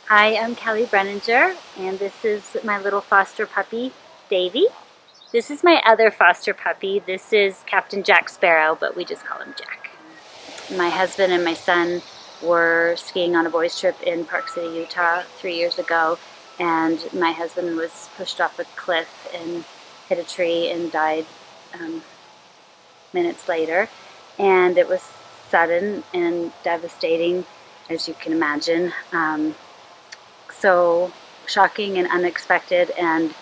I am Kelley Brenninger, and this is my little foster puppy, Davy. This is my other foster puppy. This is Captain Jack Sparrow, but we just call him Jack. My husband and my son were skiing on a boys' trip in Park City, Utah 3 years ago, and my husband was pushed off a cliff and hit a tree and died minutes later. And it was sudden and devastating, as you can imagine. So shocking and unexpected, and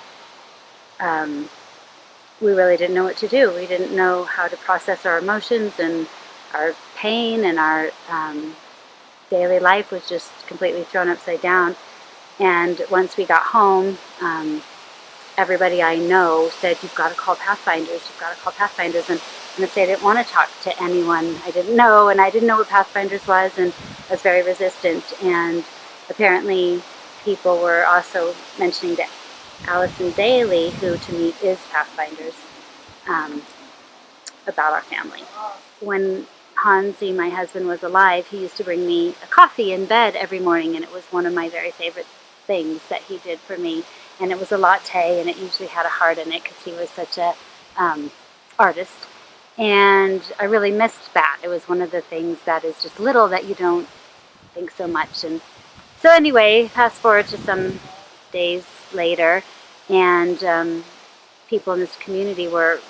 we really didn't know what to do. We didn't know how to process our emotions, and our pain and our daily life was just completely thrown upside down. And once we got home, everybody I know said, "You've got to call Pathfinders, you've got to call Pathfinders." And I said I didn't want to talk to anyone I didn't know, and I didn't know what Pathfinders was, and I was very resistant. And apparently people were also mentioning to Allison Daly, who to me is Pathfinders, about our family. When Hansi, my husband, was alive, he used to bring me a coffee in bed every morning, and it was one of my very favorite things that he did for me. And it was a latte, and it usually had a heart in it because he was such a artist. And I really missed that. It was one of the things that is just little that you don't think so much. And so anyway, fast forward to some days later, and people in this community were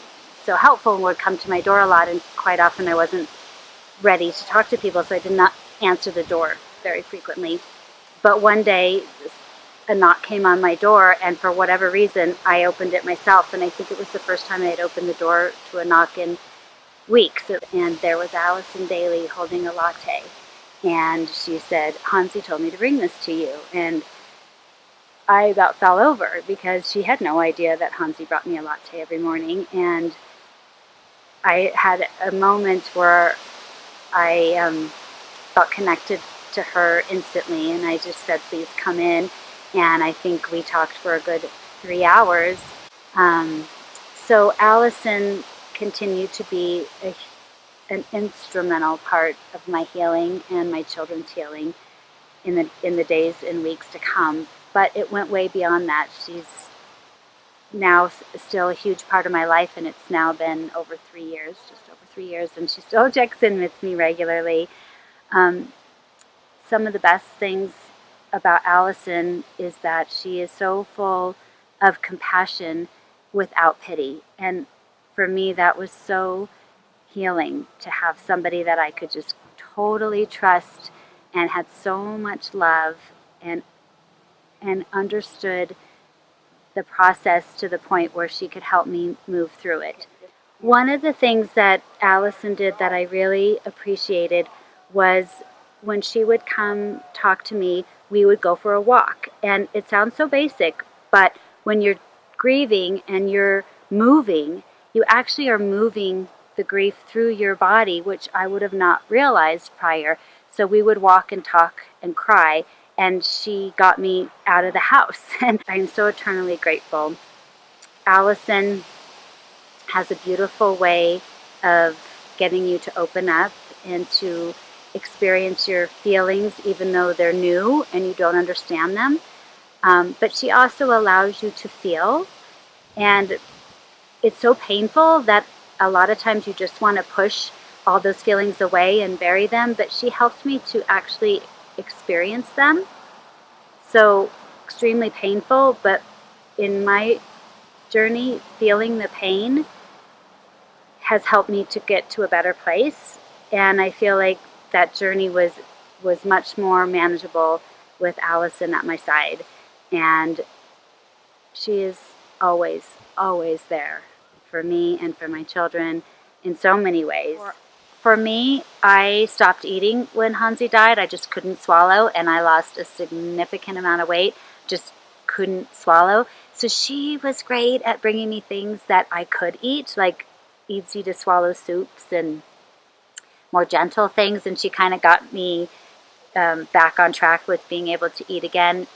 so helpful and would come to my door a lot, and quite often I wasn't ready to talk to people, so I did not answer the door very frequently. But one day a knock came on my door, and for whatever reason I opened it myself, and I think it was the first time I had opened the door to a knock in weeks. And there was Allison Daly holding a latte, and she said, "Hansi told me to bring this to you." And I about fell over because she had no idea that Hansi brought me a latte every morning. And I had a moment where I felt connected to her instantly, and I just said, "Please come in." And I think we talked for a good 3 hours. So Allison continued to be an instrumental part of my healing and my children's healing in the days and weeks to come. But it went way beyond that. She's now still a huge part of my life, and it's now been over 3 years, just over 3 years, and she still checks in with me regularly. Some of the best things about Allison is that she is so full of compassion without pity. And for me, that was so healing to have somebody that I could just totally trust and had so much love and understood the process to the point where she could help me move through it. One of the things that Allison did that I really appreciated was when she would come talk to me, we would go for a walk. And it sounds so basic, but when you're grieving and you're moving, you actually are moving the grief through your body, which I would have not realized prior. So we would walk and talk and cry, and she got me out of the house. And I'm so eternally grateful. Allison has a beautiful way of getting you to open up and to experience your feelings, even though they're new and you don't understand them. But she also allows you to feel. And it's so painful that a lot of times you just want to push all those feelings away and bury them. But she helped me to actually experience them. So extremely painful, but in my journey, feeling the pain has helped me to get to a better place. And I feel like that journey was much more manageable with Allison at my side. And she is always, always there for me and for my children in so many ways. For me, I stopped eating when Hansi died. I just couldn't swallow, and I lost a significant amount of weight, just couldn't swallow. So she was great at bringing me things that I could eat, like easy to swallow soups and more gentle things, and she kind of got me back on track with being able to eat again.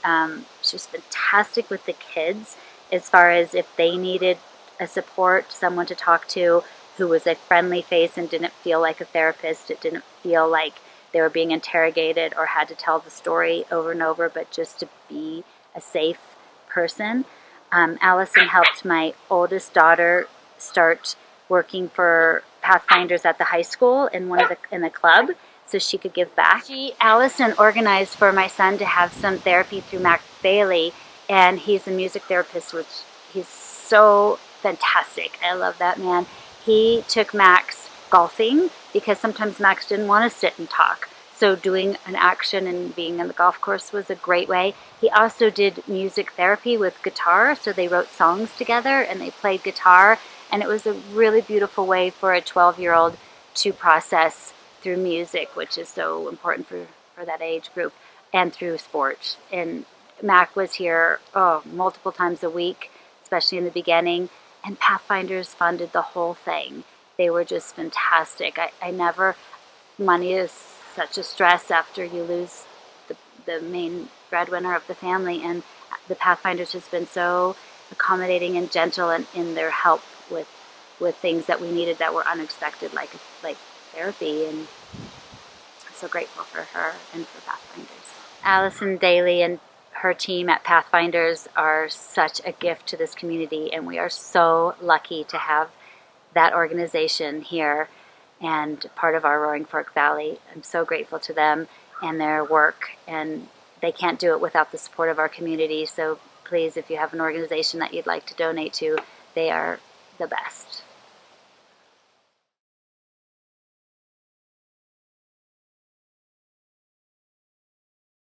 She was fantastic with the kids as far as if they needed a support, someone to talk to who was a friendly face and didn't feel like a therapist. It didn't feel like they were being interrogated or had to tell the story over and over, but just to be a safe person. Allison helped my oldest daughter start working for Pathfinders at the high school in the club, so she could give back. Allison organized for my son to have some therapy through Mac Bailey, and he's a music therapist, which he's so fantastic. I love that man. He took Max golfing because sometimes Max didn't want to sit and talk. So doing an action and being on the golf course was a great way. He also did music therapy with guitar, so they wrote songs together and they played guitar, and it was a really beautiful way for a 12-year-old to process through music, which is so important for that age group, and through sports. And Mac was here multiple times a week, especially in the beginning, and Pathfinders funded the whole thing. They were just fantastic. Money is such a stress after you lose the main breadwinner of the family, and the Pathfinders has been so accommodating and gentle in their help with things that we needed that were unexpected, like therapy, and I'm so grateful for her and for Pathfinders. Allison Daly and her team at Pathfinders are such a gift to this community, and we are so lucky to have that organization here and part of our Roaring Fork Valley. I'm so grateful to them and their work, and they can't do it without the support of our community. So please, if you have an organization that you'd like to donate to, they are the best.